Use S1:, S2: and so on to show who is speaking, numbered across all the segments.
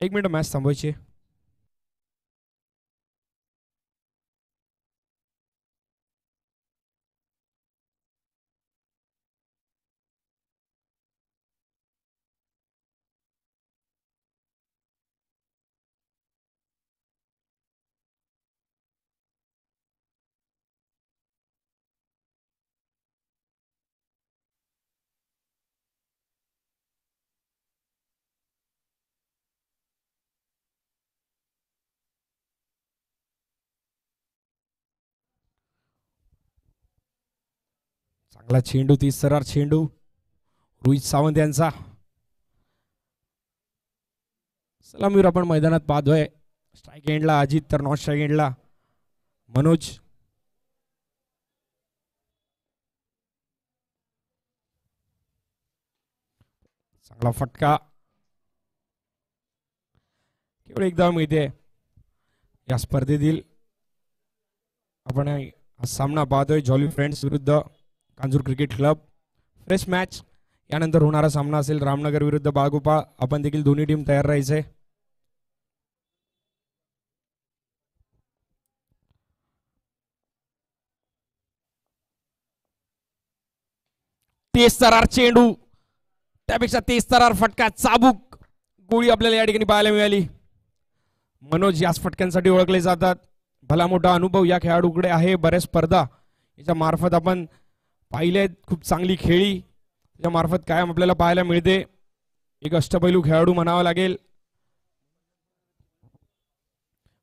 S1: एक minute match थांबवायची. चांगला चेंडू, 30 थरार चेंडू रोहित सावंत यांचा. सलामीवर आपण मैदानात पाहतोय. स्ट्राईक एंडला अजित, तर नॉन स्ट्राईक एंडला मनोज. चांगला फटका केवळ एकदा मिळते या स्पर्धेतील. आपण हा सामना पाहतोय जॉली फ्रेंड्स विरुद्ध Kanjur cricket club. Fresh match. यानंतर होणारा सामना असेल रामनगर विरुद्ध बाळगोपाळ. आपण देखील दोन्ही टीम तयार राहायचे. तेज तरार चेंडू, त्यापेक्षा तेज तरार फटका, चाबूक गोळी आपल्याला या ठिकाणी पाहायला मिळाली. मनोज याच फटक्यांसाठी ओळखले जातात. भला मोठा अनुभव या खेळाडूकडे आहे. बऱ्याच स्पर्धा याच्या मार्फत आपण पाहिले. खूप चांगली खेळी या मार्फत कायम आपल्याला पाहायला मिळते. एक अष्टपैलू खेळाडू म्हणावा लागेल.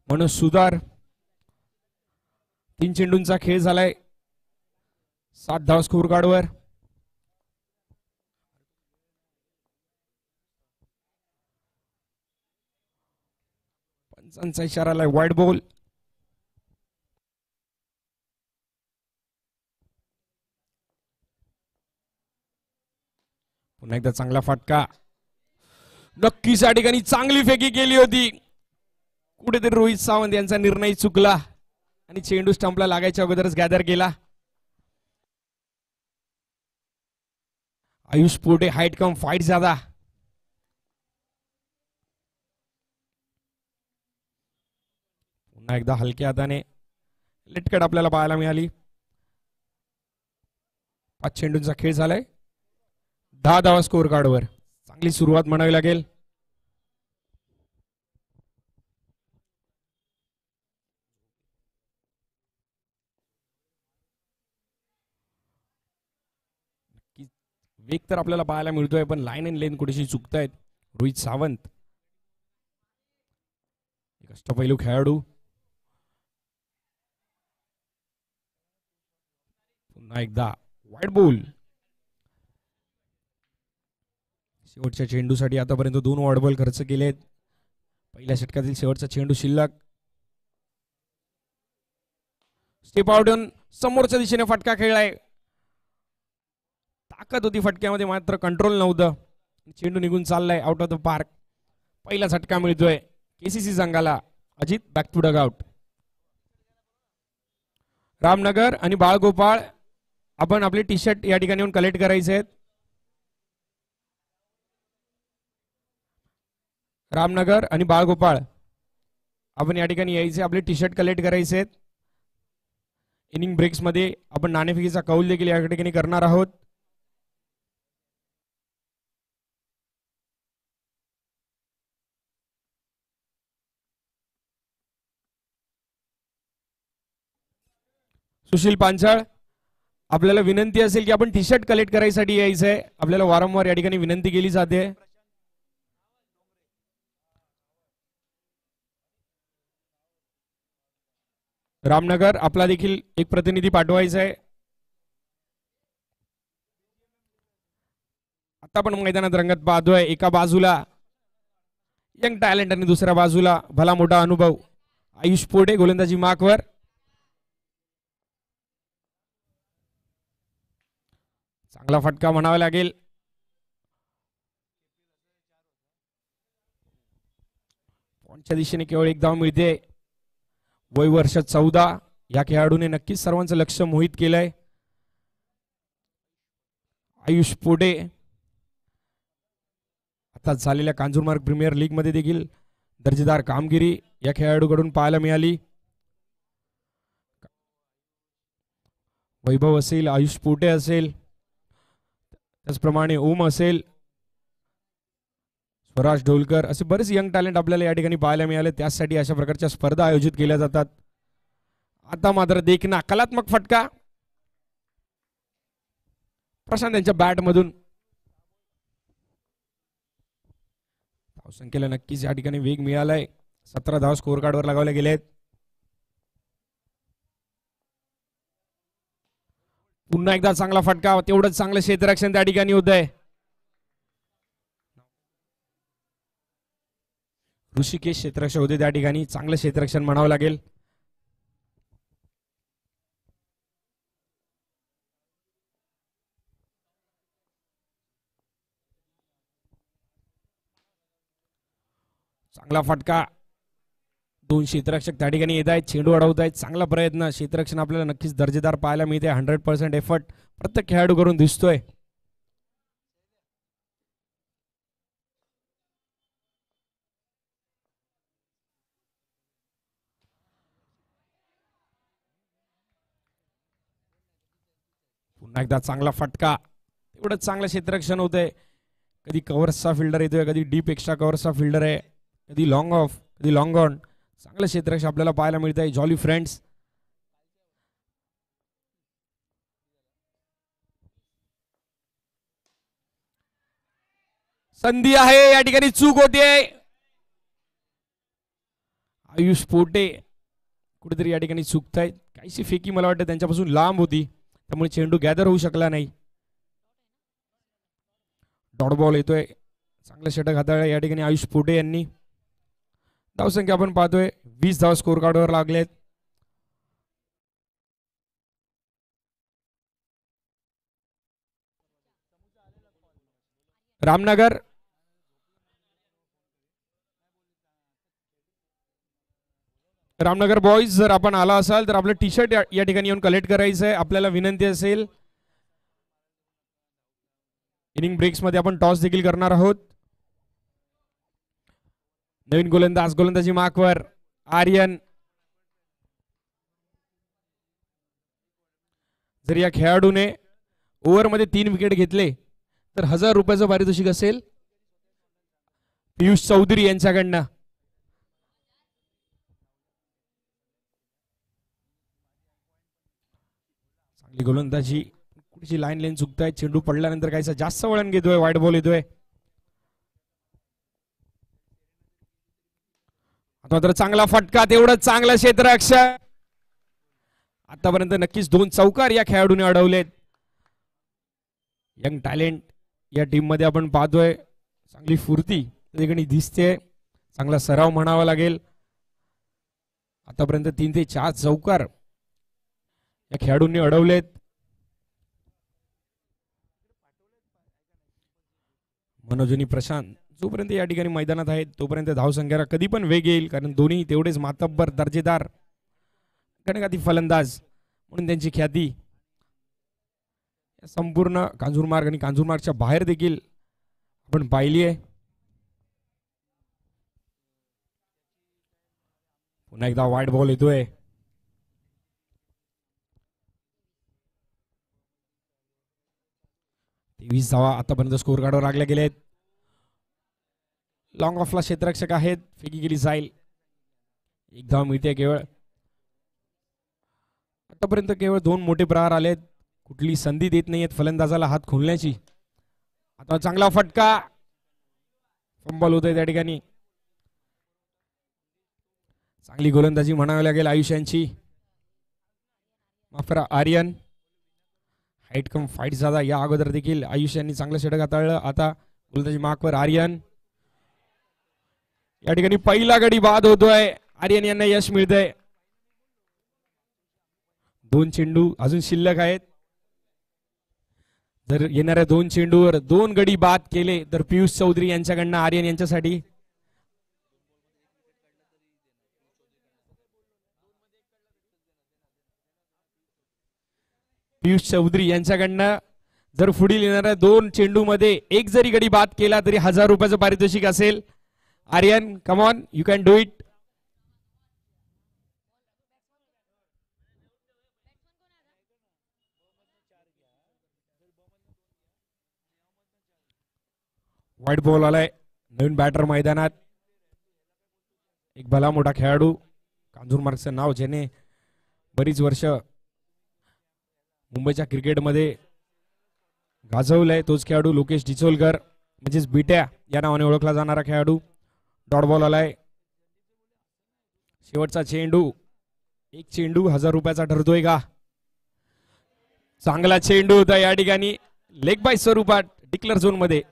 S1: मनोज सुधार. 3 चेंडूंचा खेळ झालाय. 7 धाव स्कोर कार्डवर. पंचांचा इशारा आलाय, वाईड बॉल. पुन्हा एकदा चांगला फटका. नक्कीच या ठिकाणी चांगली फेकी केली होती. कुठेतरी रोहित सावंत यांचा निर्णय चुकला आणि चेंडू स्टंपला लागायच्या अगोदरच गॅदर केला. आयुष पोटे, हाईट कम फाइट ज्यादा. पुन्हा एकदा हलक्या हाताने लेटकट आपल्याला पाहायला मिळाली. 5 चेंडूंचा खेळ झालाय. 10 धावा स्कोर कार्डवर. चांगली सुरुवात म्हणावी लागेल. वेग तर आपल्याला पाहायला मिळतोय, पण लाईन अँड लेन कुठेशी चुकतायत रोहित सावंत. एक अष्टपैलू खेळाडू. पुन्हा एकदा वाईड बॉल. शेवटच्या चेंडूसाठी आतापर्यंत 2 वाईड बॉल खर्च केलेत. पहिल्या षटकातील शेवटचा चेंडू शिल्लक. स्टेप आउटन समोरच्या दिशेने फटका खेळलाय. ताकद होती फटक्यामध्ये, मात्र कंट्रोल नव्हतं. चेंडू निघून चाललाय आउट ऑफ द पार्क. पहिला झटका मिळतोय केसीसी संघाला. Ajit back to dugout. Ramnagar आणि बाळगोपाळ, आपण आपले टी शर्ट या ठिकाणी येऊन कलेक्ट करायचे आहेत. रामनगर आणि बाळगोपाळ, आपण या ठिकाणी यायचे, आपले टी शर्ट कलेक्ट करायचे आहेत. इनिंग ब्रेक्स मध्ये आपण नाणेफेकीचा कौल देखील या ठिकाणी करणार आहोत. सुशील पांचाळ, आपल्याला विनंती असेल की आपण टी शर्ट कलेक्ट करायसाठी यायचं आहे. आपल्याला वारंवार या ठिकाणी विनंती केली जाते. रामनगर, आपला देखील एक प्रतिनिधी पाठवायचा आहे. आता आपण मैदानात रंगत पाहतोय. एका बाजूला यंग टॅलेंट आणि दुसऱ्या बाजूला भला मोठा अनुभव. आयुष पोटे गोलंदाजी मार्कवर. चांगला फटका म्हणावा लागेल. पॉइंटच्या दिशेने केवळ एक धाव मिळते. वय वर्ष 14. या खेळाडूने नक्कीच सर्वांचं लक्ष मोहित केलंय. आयुष पोटे आता झालेल्या कांजूरमार्ग प्रीमियर लीग मध्ये देखील दर्जेदार कामगिरी या खेळाडूकडून पाहायला मिळाली. वैभव असेल, आयुष पोटे असेल, त्याचप्रमाणे ओम असेल, स्वराज ढोलकर, असे बरेच यंग टॅलेंट आपल्याला या ठिकाणी पाहायला मिळाले. त्यासाठी अशा प्रकारच्या स्पर्धा आयोजित केल्या जातात. आता मात्र देखना कलात्मक फटका प्रशांत यांच्या बॅट मधून. धावसंख्येला नक्कीच या ठिकाणी वेग मिळालाय. 17 धाव स्कोर कार्डवर लगावले गेलेत. पुन्हा एकदा चांगला फटका, तेवढंच चांगलं क्षेत्ररक्षण त्या ठिकाणी होत आहे. ऋषिकेश क्षेत्ररक्षक होते त्या ठिकाणी, चांगलं क्षेत्ररक्षण म्हणावं लागेल. चांगला फटका, 2 क्षेत्ररक्षक त्या ठिकाणी येत आहेत, चेंडू अडवत आहेत. चांगला प्रयत्न, क्षेत्ररक्षण आपल्याला नक्कीच दर्जेदार पाहायला मिळते. 100% एफर्ट प्रत्येक खेळाडू करून दिसतोय. पुन्हा एकदा चांगला फटका, एवढंच चांगलं क्षेत्ररक्षण होतंय. कधी कव्हर्सचा फिल्डर येतोय, कधी डीप एक्स्ट्रा कव्हर्सचा फिल्डर आहे, कधी लॉंग ऑफ, कधी लॉंग ऑन. चांगलं क्षेत्ररक्षण आपल्याला पाहायला मिळत आहे. जॉली फ्रेंड्स संधी आहे, या ठिकाणी चूक होते. आयुष पोटे कुठेतरी या ठिकाणी चुकतायत. काहीशी फेकी मला वाटतं त्यांच्यापासून लांब होती, त्यामुळे चेंडू गॅदर होऊ शकला नाही. डॉट बॉल येतोय, चांगलं षटक हाताळलं या ठिकाणी आयुष पोटे यांनी. धावसंख्या आपण पाहतोय 20 धाव स्कोर कार्डवर लागलेत. रामनगर रामनगर बॉईज, जर आपण आला असाल तर आपलं टी शर्ट या ठिकाणी येऊन कलेक्ट करायचं आहे. आपल्याला विनंती असेल, इनिंग ब्रेक्स मध्ये आपण टॉस देखील करणार आहोत. नवीन गोलंदाजी मार्कवर आर्यन. जर या खेळाडूने ओव्हर मध्ये 3 विकेट घेतले तर 1000 रुपयाचं पारितोषिक असेल पियुष चौधरी यांच्याकडनं. चांगली गोलंदाजी, कुठची लाईन लेन चुकताय. चेंडू पडल्यानंतर काहीसा जास्त वळण घेतोय, वाईट बॉल येतोय. आता मात्र चांगला फटका, तेवढंच चांगलं क्षेत्ररक्षण. आतापर्यंत नक्कीच 2 चौकार या खेळाडूने अडवलेत. यंग टॅलेंट या टीम मध्ये आपण पाहतोय. चांगली फुर्ती ठिकाणी दिसते, चांगला सराव म्हणावा लागेल. आतापर्यंत 3 ते 4 चौकार या खेळाडूंनी अडवलेत. मनोज आणि प्रशांत जोपर्यंत या ठिकाणी मैदानात आहेत तोपर्यंत धावसंख्येला कधी पण वेग येईल, कारण दोन्ही तेवढेच मातब्बर दर्जेदार गणगाती फलंदाज म्हणून त्यांची ख्याती संपूर्ण कांजूरमार्ग आणि कांजूरमार्गच्या बाहेर देखील आपण पाहिली आहे. पुन्हा एकदा वाईट बॉल येतोय. तेवीस धावा आतापर्यंत स्कोर कार्डवर लागल्या गेलेत. लॉंग ऑफला क्षेत्ररक्षक आहेत, फेकी गेली जाईल. 1 धाव मिळते केवळ. आतापर्यंत केवळ 2 मोठे प्रहार आलेत, कुठली संधी देत नाहीयेत फलंदाजाला हात खोलण्याची. आता चांगला फटका, फंबल होतोय त्या ठिकाणी. चांगली गोलंदाजी म्हणावी लागेल आयुष्यांची. माफ करा, आर्यन. हाईट कम फाईट झाला या अगोदर देखील आयुष्यांनी चांगलं षटक हाताळलं. आता गोलंदाजी मार्कवर आर्यन. या ठिकाणी पहिला गडी बाद होतोय. आर्यन यांना यश मिळतंय. 2 चेंडू अजून शिल्लक आहेत. जर येणाऱ्या 2 चेंडूवर 2 गडी बाद केले तर पियुष चौधरी यांच्याकडनं आर्यन यांच्यासाठी पियुष चौधरी यांच्याकडनं जर पुढील येणाऱ्या 2 चेंडू मध्ये 1 जरी गडी बाद केला तरी 1000 रुपयाचं पारितोषिक असेल. Aryan come on, you can do it. White ball आलाय. नवीन बॅटर मैदानात. एक भला मोठा खेळाडू, कांजूरमार्गचं नाव ज्याने बरीच वर्ष मुंबईच्या क्रिकेटमध्ये गाजवलंय, तोच खेळाडू लोकेश डिचोलकर म्हणजेच बिट्या या नावाने ओळखला जाणारा खेळाडू. डॉट बॉल आलाय. शेवटचा चेंडू. एक चेंडू 1000 रुपयाचा ठरतोय का? चांगला चेंडू होता या ठिकाणी. लेग बाय स्वरूपात डिक्लेअर झोन मध्ये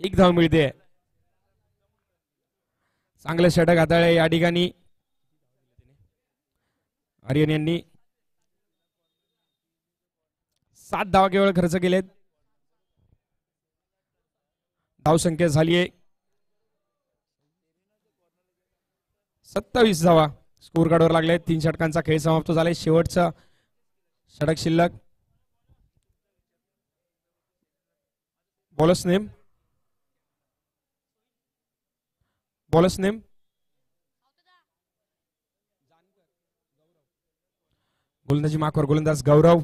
S1: एक धाव मिळते. चांगलं षटक हाताळले या ठिकाणी आर्यन यांनी. 7 धावा केवळ खर्च केलेत. धावसंख्या झाली आहे 27 धावा स्कोर कार्डवर लागले. 3 षटकांचा खेळ समाप्त झालाय. शेवटचा षटक शिल्लक. Bowlers name. बॉलर्स नेम गोलंदाजी मार्कवर गोलंदाज गौरव.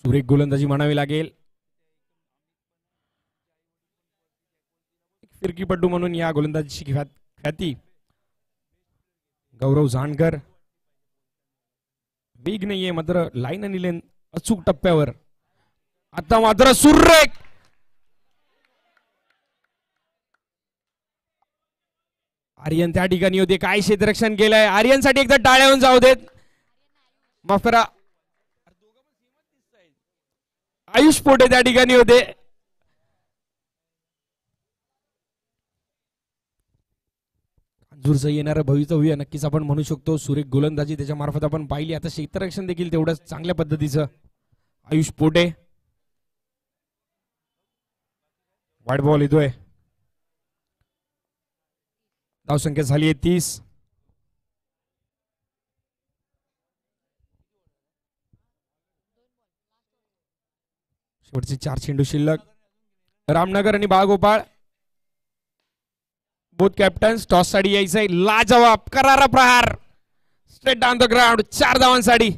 S1: सुरेख गोलंदाजी म्हणावी लागेल. फिरकीपट्टू म्हणून या गोलंदाजीची ख्याती गौरव जानकर. वेग नाहीये मात्र लाईन आणि लेन अचूक टप्प्यावर. आता मात्र सुरेख आर्यन त्या ठिकाणी होते. काय क्षेत्ररक्षण केलंय आर्यन साठी. एकदा टाळ्याहून जाऊ देत. माफ करा, आयुष पोटे त्या ठिकाणी होते. कांजूरचं येणारं भवितव्य नक्कीच आपण म्हणू शकतो. सुरेख गोलंदाजी त्याच्या मार्फत आपण पाहिली. आता क्षेत्ररक्षण देखील तेवढंच चांगल्या पद्धतीचं आयुष पोटे. व्हाईट बॉल येतोय. धावसंख्या झाली आहे 30. शेवटचे 4 चेंडू शिल्लक. रामनगर आणि बाळगोपाळ बोथ कॅप्टन्स टॉस साठी यायचंय. लाजवाब करारा प्रहार स्ट्रेट डाऊन द ग्राउंड. 4 धावांसाठी.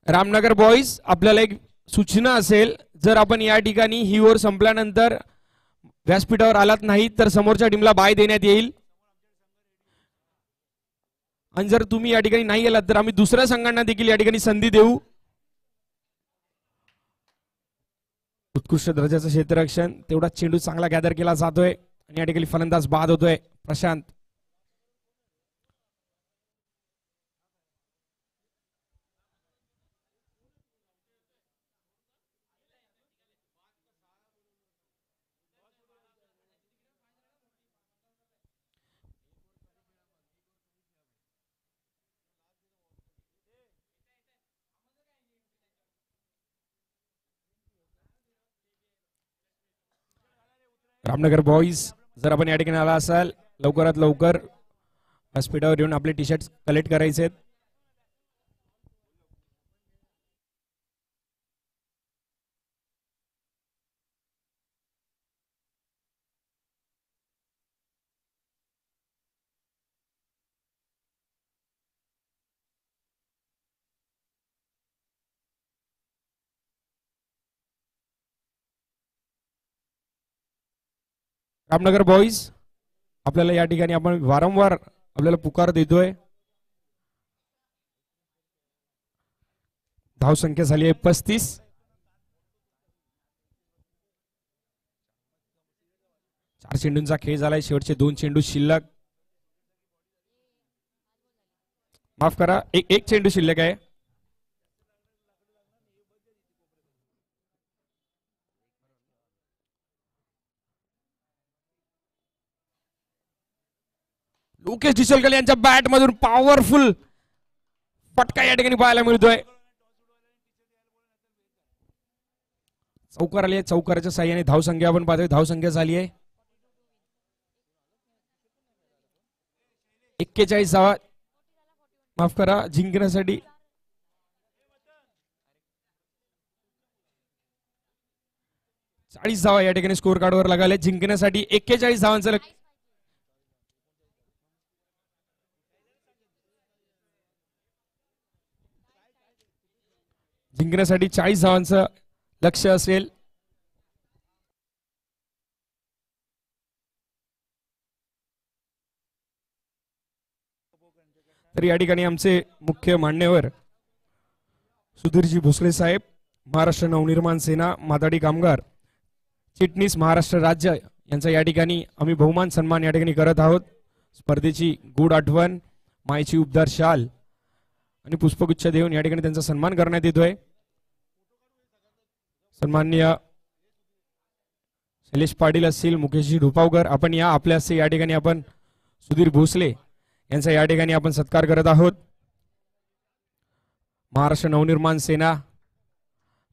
S1: रामनगर बॉईज आपल्याला एक सूचना असेल, जर आपण या ठिकाणी ही ओव्हर संपल्यानंतर व्यासपीठावर आलात नाही तर समोरच्या टीमला बाय देण्यात येईल. आणि जर तुम्ही या ठिकाणी नाही आलात तर आम्ही दुसऱ्या संघांना देखील या ठिकाणी संधी देऊ. उत्कृष्ट दर्जाचं क्षेत्ररक्षण. तेवढा चेंडू चांगला गॅदर केला जातोय आणि या ठिकाणी फलंदाज बाद होतोय प्रशांत. रामनगर बॉईज जर आपण या ठिकाणी आला असाल लवकरात लवकर व्यासपीठावर येऊन आपले टी शर्ट कलेक्ट करायचे. रामनगर बॉईज आपल्याला या ठिकाणी आपण वारंवार आपल्याला पुकार देतोय. धावसंख्या झाली आहे 35. चार चेंडूंचा खेळ झालाय. शेवटचे 2 चेंडू शिल्लक. माफ करा, एक चेंडू शिल्लक आहे. लोकेश डिचोलकर यांच्या बॅट मधून पॉवरफुल फटका या ठिकाणी पाहायला मिळतोय. चौकार आली आहे. चौकाराच्या साह्याने धावसंख्या आपण पाहतोय. धावसंख्या झाली आहे 41 धावा, माफ करा, जिंकण्यासाठी 40 धावा या ठिकाणी स्कोर कार्डवर लगाले. जिंकण्यासाठी 41 धावांचं जिंकण्यासाठी 40 धावांचं लक्ष असेल. तर या ठिकाणी आमचे मुख्य मान्यवर सुधीरजी भोसले साहेब, महाराष्ट्र नवनिर्माण सेना माथाडी कामगार चिटणीस महाराष्ट्र राज्य यांचा या ठिकाणी आम्ही बहुमान सन्मान या ठिकाणी करत आहोत. स्पर्धेची गूढ आठवण, मायेची उबदार शाल आणि पुष्पगुच्छ देऊन या ठिकाणी त्यांचा सन्मान करण्यात येतोय. सन्माननीय शैलेश पाटील असतील, मुकेशजी ढुपावकर, आपण या आपल्या हस्ते या ठिकाणी आपण सुधीर भोसले यांचा या ठिकाणी आपण सत्कार करत आहोत. महाराष्ट्र नवनिर्माण सेना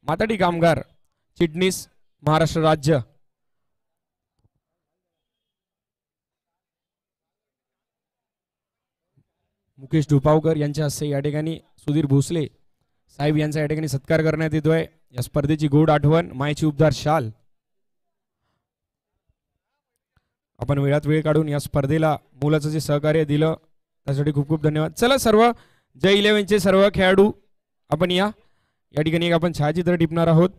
S1: माथाडी कामगार चिटणीस महाराष्ट्र राज्य मुकेश ढुपावकर यांच्या हस्ते या ठिकाणी सुधीर भोसले साहेब यांचा या ठिकाणी सत्कार करण्यात येतोय. या स्पर्धेची गोड आठवण, मायेची उबदार शाल. आपण वेळात वेळ काढून या स्पर्धेला मोलाचं जे सहकार्य दिलं त्यासाठी खूप खूप धन्यवाद. चला सर्व जय 11चे सर्व खेळाडू आपण या ठिकाणी एक आपण छायाचित्र टिपणार आहोत.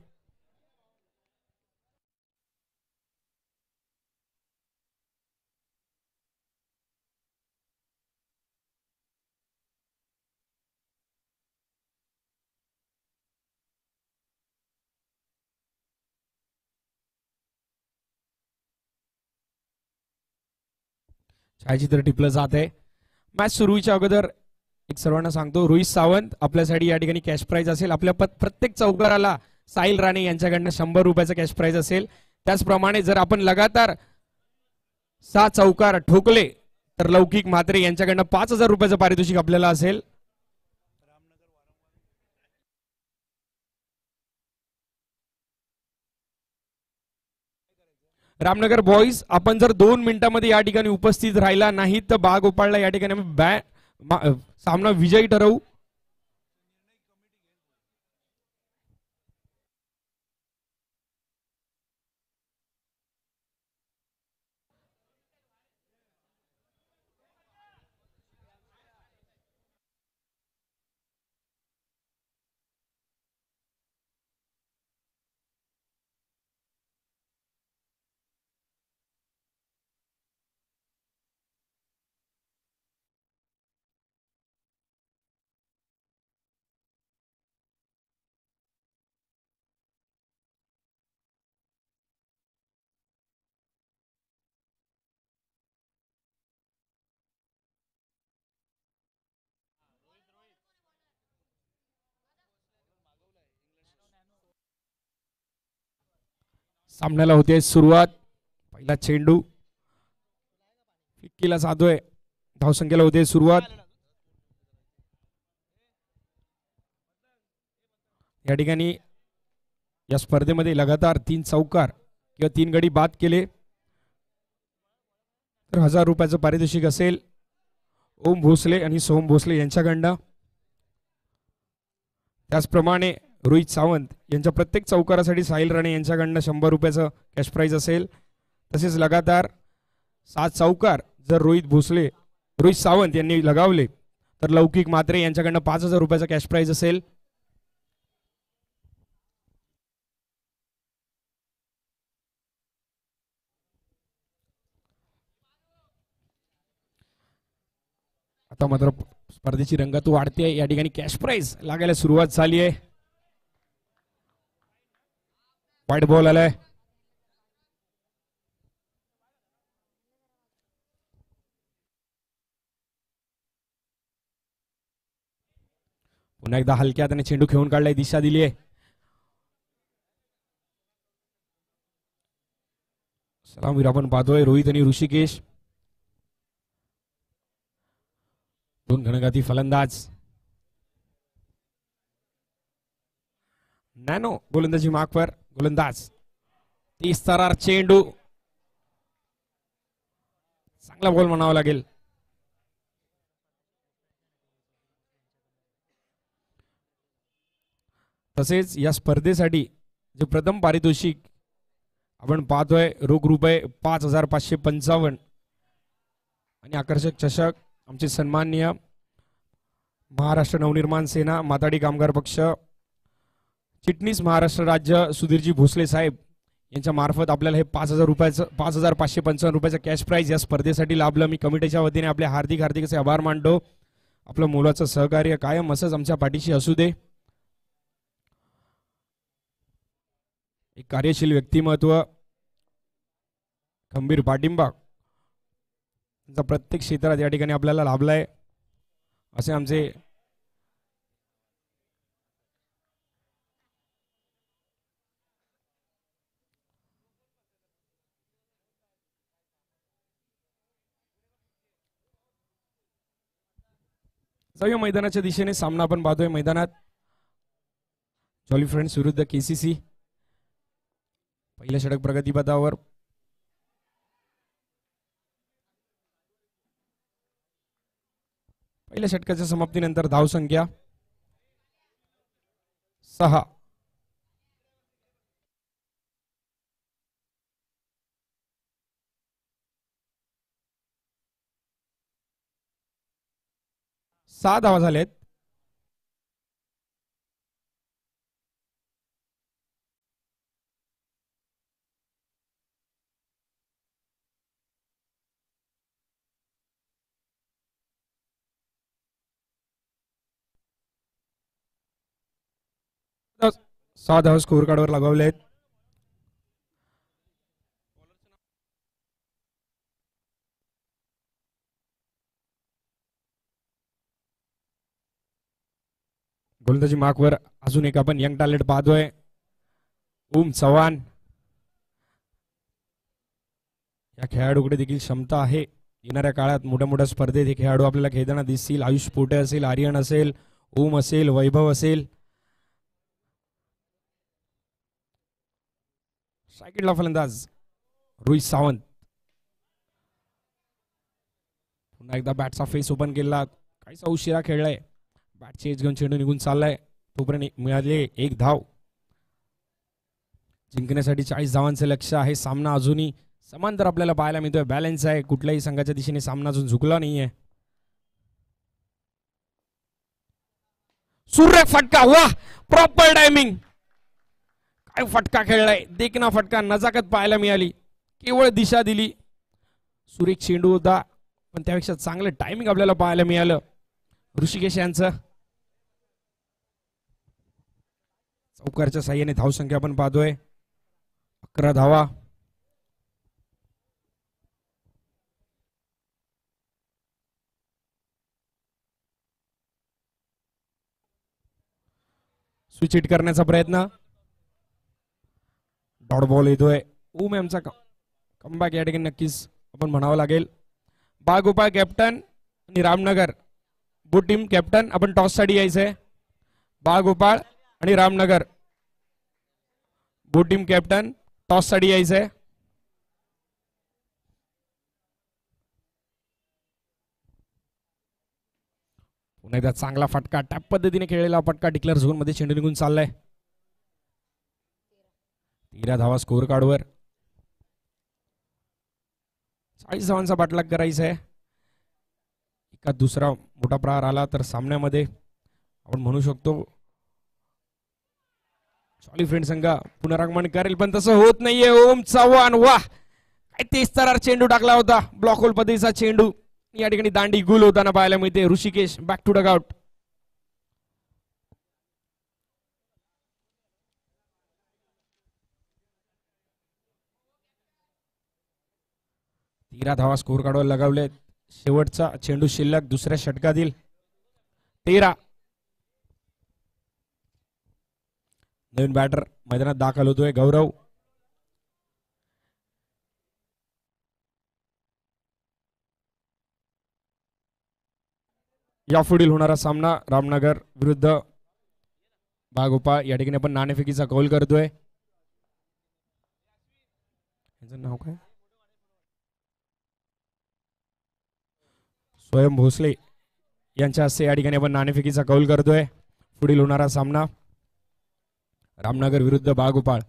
S1: छायाचित्र टिपलं जात आहे. मॅच सुरूच्या अगोदर एक सर्वांना सांगतो, रोहित सावंत आपल्यासाठी या ठिकाणी कॅश प्राइज असेल. आपल्या प्रत्येक चौकाराला साहिल राणे यांच्याकडनं 100 रुपयाचं कॅश प्राइज असेल. त्याचप्रमाणे जर आपण लगातार 6 चौकार ठोकले तर लौकिक म्हात्रे यांच्याकडनं 5000 रुपयाचं पारितोषिक आपल्याला असेल. रामनगर बॉईज, आपण जर 2 मिनिटांमध्ये या ठिकाणी उपस्थित राहिला नाही तर बाग उपाडला या ठिकाणी आम्ही सामना विजयी ठरवू. सामन्याला होते सुरुवात. पहिला चेंडू फिक्कीला साधोय. धावसंख्येला होते सुरुवात. या ठिकाणी या स्पर्धेमध्ये लगातार 3 चौकार किंवा 3 गडी बाद केले तर 1000 रुपयाचं पारितोषिक असेल ओम भोसले आणि सोहम भोसले यांच्याकडनं. त्याचप्रमाणे रोहित सावंत यांच्या प्रत्येक चौकारासाठी साहिल राणे यांच्याकडनं 100 रुपयाचं कॅश प्राइज असेल. तसेच लगातार 7 चौकार जर रोहित सावंत यांनी लगावले तर लौकिक म्हात्रे यांच्याकडनं 5000 रुपयाचं कॅश प्राइज असेल. आता मात्र स्पर्धेची रंगत वाढते. या ठिकाणी कॅश प्राइज लागायला सुरुवात झाली आहे. वाईट बॉल आलाय. पुन्हा एकदा हलक्या त्याने चेंडू खेळून काढलाय, दिशा दिली आहे. सलामीर आपण पाहतोय रोहित आणि ऋषिकेश, 2 घणघाती फलंदाज. नॅनो गोलंदाजी मार्कवर गोलंदाज. 30 थरार चेंडू, चांगला बॉल म्हणावा लागेल. तसेच या स्पर्धेसाठी जे प्रथम पारितोषिक आपण पाहतोय रोख रुपये 5,555 आणि आकर्षक चषक आमचे सन्माननीय महाराष्ट्र नवनिर्माण सेना माताडी कामगार पक्ष चिटणीस महाराष्ट्र राज्य सुधीरजी भोसले साहेब यांच्या मार्फत आपल्याला हे 5,000 रुपयाचं 5,555 रुपयाचं कॅश प्राइज या स्पर्धेसाठी लाभलं. मी कमिटीच्या वतीने आपले हार्दिक हार्दिक असे आभार मानतो. आपलं मोलाचं सहकार्य कायम असंच आमच्या पाठीशी असू दे. एक कार्यशील व्यक्तिमत्व, खंबीर पाठिंबा त्यांचा प्रत्येक क्षेत्रात या ठिकाणी आपल्याला लाभलाय असे आमचे जाऊया मैदानाच्या दिशेने. सामना आपण पाहतोय मैदानात जॉली फ्रेंड्स विरुद्ध केसीसी. पहिल्या षटक प्रगतीपथावर. पहिल्या षटकाच्या समाप्तीनंतर धावसंख्या 6. सहा धावा झालेत. सहा धावा स्कोर कार्डवर लगावले आहेत. गोलंदाजी मार्कवर अजून एक आपण यंग टॅलेंट पाहतोय, ओम चव्हाण. या खेळाडूकडे देखील क्षमता आहे. येणाऱ्या काळात मोठ्या मोठ्या स्पर्धेत हे खेळाडू आपल्याला खेळताना दिसतील. आयुष पोटे असेल, आर्यन असेल, ओम असेल, वैभव असेल. स्ट्राईकला फलंदाज रोहित सावंत. पुन्हा एकदा बॅटचा फेस ओपन केला. काहीसा उशिरा खेळलाय. बॅटची एज घेऊन चेंडू निघून चाललाय. तोपर्यंत मिळाले एक धाव. जिंकण्यासाठी 40 धावांचे लक्ष्य आहे. सामना अजूनही समांतर आपल्याला पाहायला मिळतोय. बॅलन्स आहे. कुठल्याही संघाच्या दिशेने सामना अजून झुकला नाहीये. सूर्य फटका. वाह, प्रॉपर टायमिंग. काय फटका खेळलाय. देखना फटका, नजाकत पाहायला मिळाली. केवळ दिशा दिली. सुरेख चेंडू होता पण त्यापेक्षा चांगलं टायमिंग आपल्याला पाहायला मिळालं ऋषिकेश यांचं. चौकारच्या साह्याने धावसंख्या आपण पाहतोय 11 धावा. स्विच हिट करण्याचा प्रयत्न. डॉट बॉल येतोय. ओम यांचा कमबॅक या ठिकाणी नक्कीच आपण म्हणावं लागेल. बाळगोपाळ कॅप्टन आणि रामनगर बोथ टीम कॅप्टन. आपण टॉस साठी यायचंय. बाळगोपाळ आणि Ramnagar both team captain. Toss साठी यायचंय. पुन्हा एकदा चांगला फटका. टॅप पद्धतीने खेळलेला फटका. डिक्लेअर झोन मध्ये चेंडू निघून चाललाय. 13 धावा स्कोर कार्डवर. 40 धावांचा पाठलाग करायचा आहे. एका दुसरा मोठा प्रहार आला तर सामन्यामध्ये आपण म्हणू शकतो जॉली फ्रेंड संघ पुनरागमन करेल, पण तसं होत नाहीये. ओम चव्हाण, वाह, काय तेज तरार चेंडू टाकला होता. ब्लॉक होल पद्धतीचा चेंडू या ठिकाणी दांडी गुल होताना पाहायला मिळते. Rishikesh back to dugout. तेरा धावा स्कोर कार्डवर लगावले. शेवटचा चेंडू शिल्लक दुसऱ्या षटकातील. 13. नवीन बॅटर मैदानात दाखल होतोय गौरव. यापुढील होणारा सामना रामनगर विरुद्ध बागोपाळ. या ठिकाणी आपण नाणेफेकीचा कौल करतोय. नाव काय? स्वयं भोसले यांच्या हस्ते या ठिकाणी आपण नाणेफेकीचा कौल करतोय. पुढील होणारा सामना रामनगर विरुद्ध बाळगोपाळ.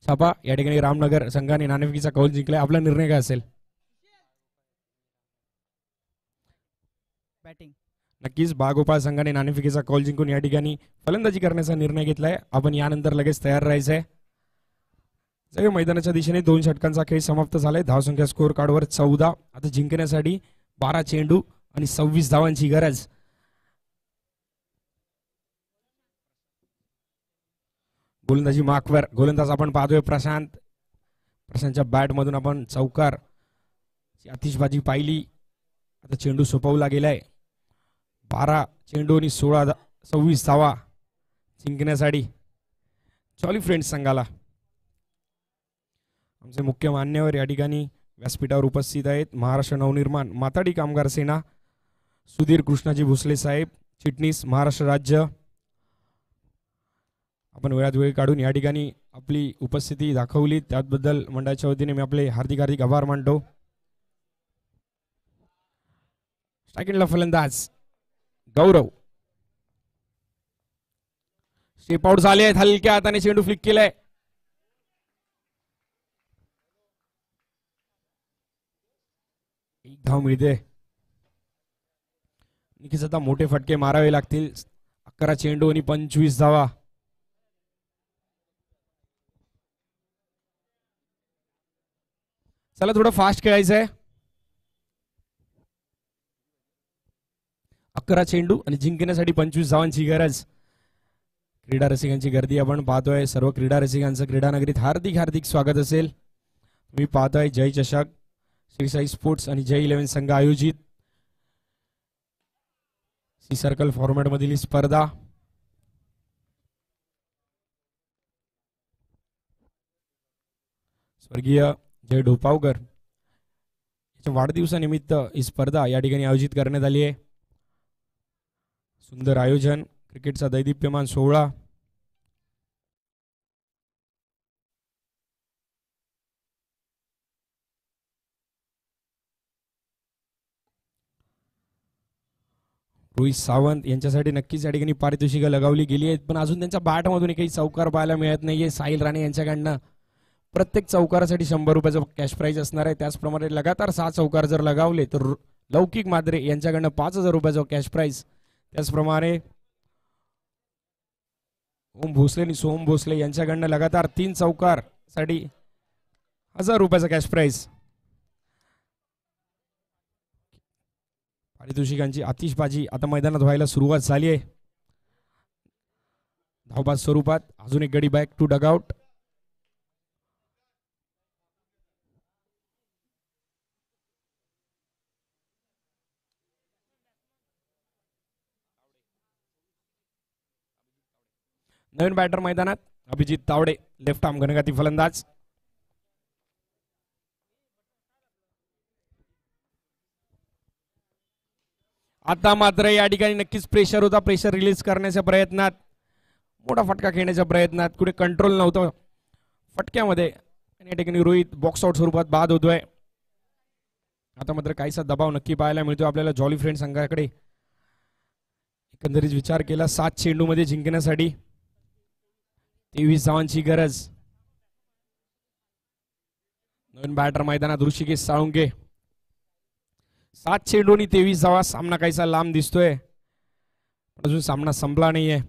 S1: छापा या ठिकाणी रामनगर संघाने नाणेफेकीचा कौल जिंकलाय. आपला निर्णय काय असेल?
S2: बॅटिंग.
S1: नक्कीच बाळगोपाळ संघाने नाणेफेकीचा कौल जिंकून या ठिकाणी फलंदाजी करण्याचा निर्णय घेतलाय. आपण यानंतर लगेच तयार राहायचंय. सगळे मैदानाच्या दिशेने 2 षटकांचा खेळ समाप्त झालाय. धावसंख्या स्कोर कार्डवर 14. आता जिंकण्यासाठी 12 चेंडू आणि 26 धावांची गरज. गोलंदाजी मार्कवर गोलंदाज आपण पाहतोय प्रशांत. प्रशांतच्या बॅट मधून आपण चौकार आतिषबाजी पाहिली. आता चेंडू सोपवला गेलाय. 12 चेंडू आणि 26 धावा जिंकण्यासाठी जॉली फ्रेंड्स संघाला. आमचे मुख्य मान्यवर या ठिकाणी व्यासपीठावर उपस्थित आहेत. महाराष्ट्र नवनिर्माण माताडी कामगार सेना सुधीर कृष्णाजी भोसले साहेब, चिटणीस महाराष्ट्र राज्य. आपण वेळात वेळ काढून या ठिकाणी आपली उपस्थिती दाखवली त्याबद्दल मंडळाच्या वतीने मी आपले हार्दिक हार्दिक आभार मानतो. स्ट्रायकिंगला फलंदाज गौरव. स्टेप आउट झाले आहेत. हलक्या हाताने चेंडू फ्लिक केलाय. एक धाव मिळते. नक्कीच आता मोठे फटके मारावे लागतील. 11 चेंडू आणि 25 धावा. चला थोडं फास्ट खेळायचंय. 11 चेंडू आणि जिंकण्यासाठी 25 धावांची गरज. क्रीडा रसिकांची गर्दी आपण पाहतोय. सर्व क्रीडा रसिकांचं क्रीडानगरीत हार्दिक हार्दिक स्वागत असेल. तुम्ही पाहताय जय चषक, श्री साई स्पोर्ट्स आणि जय 11 संघ आयोजित सी सर्कल फॉर्मॅट मधील ही स्पर्धा. स्वर्गीय जय ढोपावकर यांच्या वाढदिवसानिमित्त ही स्पर्धा या ठिकाणी आयोजित करण्यात आली आहे. सुंदर आयोजन, क्रिकेटचा दैदिप्यमान सोहळा. रोहित सावंत यांच्यासाठी नक्कीच या ठिकाणी पारितोषिकं लगावली गेली आहेत, पण अजून त्यांच्या बॅटमधून काही चौकार पाहायला मिळत नाहीये. साहिल राणे यांच्याकडनं प्रत्येक चौकारासाठी 100 रुपयाचं कॅश प्राइज असणार आहे. त्याचप्रमाणे लगातार 6 चौकार जर लगावले तर लौकिक माद्रे यांच्याकडनं 5000 रुपयाचं कॅश प्राइज. त्याचप्रमाणे ओम भोसले आणि सोहम भोसले यांच्याकडनं लगातार 3 चौकार साठी 1000 रुपयाचा कॅश प्राइज. पारितोषिकांची आतिषबाजी आता मैदानात व्हायला सुरुवात झाली आहे. धावबाद स्वरूपात अजून एक गडी बॅक टू डगआउट. नवीन बॅटर मैदानात अभिजित तावडे, लेफ्ट आर्म घनघाती फलंदाज. आता मात्र या ठिकाणी नक्कीच प्रेशर होता. प्रेशर रिलीज करण्याच्या प्रयत्नात, मोठा फटका खेळण्याच्या प्रयत्नात कुठे कंट्रोल नव्हतं फटक्यामध्ये. या ठिकाणी रोहित बॉक्स आउट स्वरूपात बाद होतोय. आता मात्र काहीसा दबाव नक्की पाहायला मिळतो आपल्याला जॉली फ्रेंड संघाकडे. एकंदरीत विचार केला 7 चेंडू मध्ये जिंकण्यासाठी 23 धावांची गरज. नवीन बॅटर मैदानात ऋषिकेश साळुंके. 7 चेंडू आणि 23 धावा. सामना काहीसा लांब दिसतोय, अजून सामना संपला नाहीये.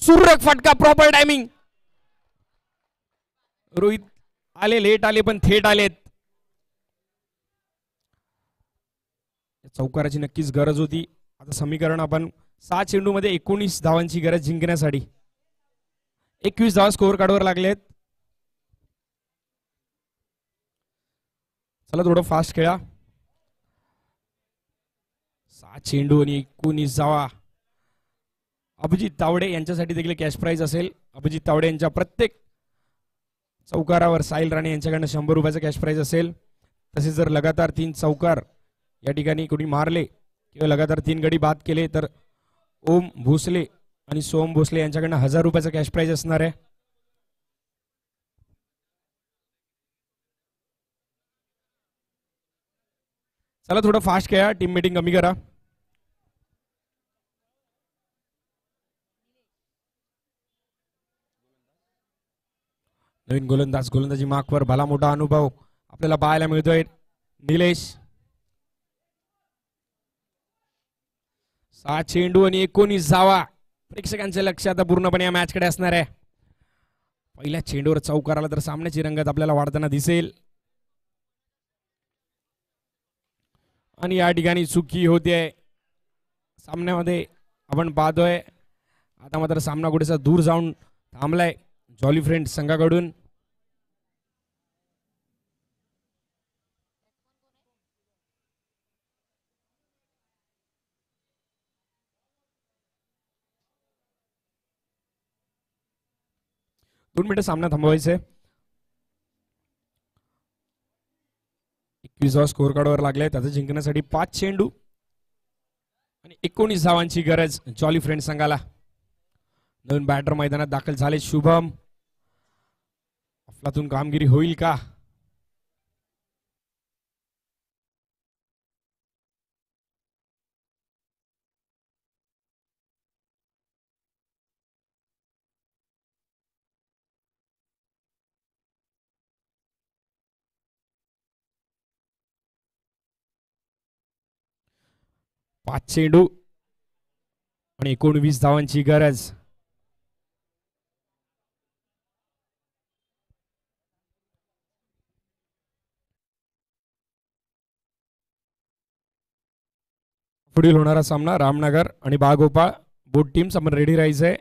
S1: सुरेख फटका, प्रॉपर टायमिंग. रोहित आले, लेट आले पण थेट आलेत. चौकाराची नक्कीच गरज होती. आता समीकरण आपण 6 चेंडू मध्ये 19 धावांची गरज जिंकण्यासाठी. 21 धावा स्कोअर कार्डवर लागलेत. चला थोडं फास्ट खेळा. 6 चेंडू आणि 19 धावा. अभिजित तावडे यांच्यासाठी देखील कॅश प्राइज असेल. अभिजित तावडे यांच्या प्रत्येक चौकारावर साहिल राणे यांच्याकडनं 100 रुपयाचं कॅश प्राइज असेल. तसेच जर लगातार 3 चौकार या ठिकाणी कोणी मारले किंवा लगातार 3 गडी बाद केले तर ओम भोसले आणि सोम भोसले यांच्याकडनं 1000 रुपयाचं कॅश प्राइज असणार आहे. चला थोडं फास्ट खेळा, टीम मीटिंग कमी करा. नवीन गोलंदाजी मार्कवर भला मोठा अनुभव आपल्याला पाहायला मिळतोय. निलेश 6 चेंडू आणि 19 धावा. प्रेक्षकांचे लक्ष आता पूर्णपणे या मॅच कडे असणार आहे. पहिल्या चेंडूवर चौकाराला तर सामन्याची रंगत आपल्याला वाढताना दिसेल आणि या ठिकाणी चुकी होते सामन्यामध्ये आपण पाहतोय. आता मात्र सामना कुठेसा दूर जाऊन थांबलाय जॉली फ्रेंड संघाकडून. दोन मिनिटं सामना थांबवायचे. 21 स्कोर कार्डवर लागले. त्याचं जिंकण्यासाठी 5 चेंडू आणि 19 धावांची गरज जॉली फ्रेंड संघाला. नवीन बॅटर मैदानात दाखल झाले शुभम. अफलातून कामगिरी होईल का? पाच चेंडू आणि 19 धावांची गरज. पुढील होणारा सामना रामनगर आणि बागोपाळ बोट टीम्स आपण रेडी राहायचंय.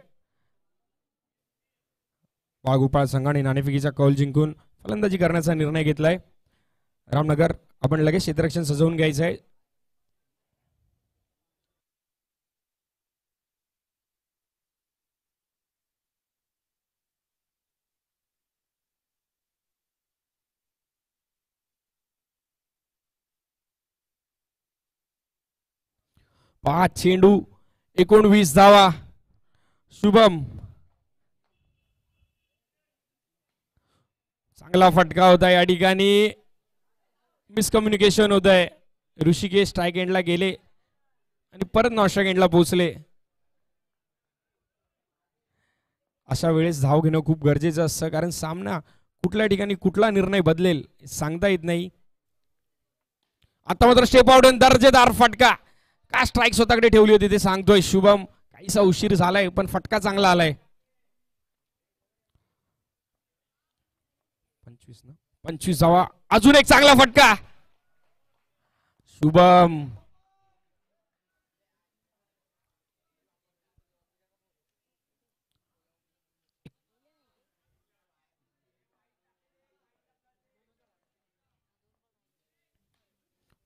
S1: बागोपाळ संघाने नाणेफेकीचा कौल जिंकून फलंदाजी करण्याचा निर्णय घेतलाय. रामनगर आपण लगेच क्षेत्ररक्षण सजवून घ्यायचंय. पाच चेंडू 19 धावा. शुभम चांगला फटका होता या ठिकाणी. मिसकम्युनिकेशन होत आहे. ऋषिकेश स्ट्राईक एंडला गेले आणि परत नॉस्ट्राईक एंडला पोहोचले. अशा वेळेस धाव घेणं खूप गरजेचं असतं कारण सामना कुठल्या ठिकाणी कुठला निर्णय बदलेल सांगता येत नाही. आता मात्र स्टेप आउट दर्जेदार फटका. का स्ट्राईक स्वतःकडे ठेवली होती ते सांगतोय शुभम. काहीसा उशीर झालाय पण फटका चांगला आलाय. 25 धावा. अजून एक चांगला फटका. शुभम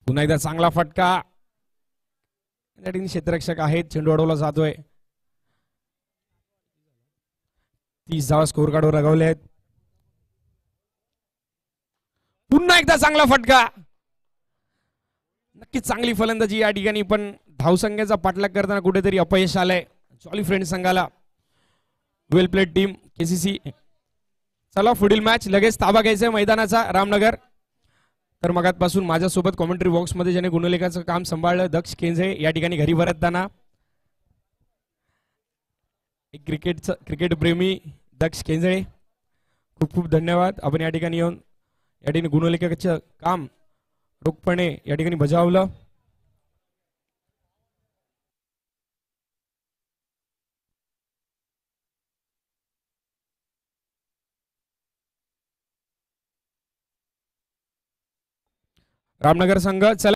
S1: पुन्हा एकदा चांगला फटका. या ठिकाणी क्षेत्ररक्षक आहेत. चेंडू अडवला जातोय. 30 धावा स्कोर कार्डवर लगावले आहेत. पुन्हा एकदा चांगला फटका. नक्कीच चांगली फलंदाजी या ठिकाणी पण धावसंख्येचा पाठलाग करताना कुठेतरी अपयश आलंय जॉली फ्रेंड संघाला. Well played team KCC. चला पुढील मॅच लगेच ताबा घ्यायचा मैदानाचा रामनगर. तर मगातपासून माझ्यासोबत कॉमेंट्री बॉक्स मध्ये ज्याने गुणलेखाचं काम सांभाळलं दक्ष केंझे या ठिकाणी घरी परतताना. एक क्रिकेट प्रेमी दक्ष केंझे खूप खूप धन्यवाद. आपण या ठिकाणी येऊन या ठिकाणी गुणलेखाचं काम रोखपणे या ठिकाणी बजावलं. रामनगर संघ चला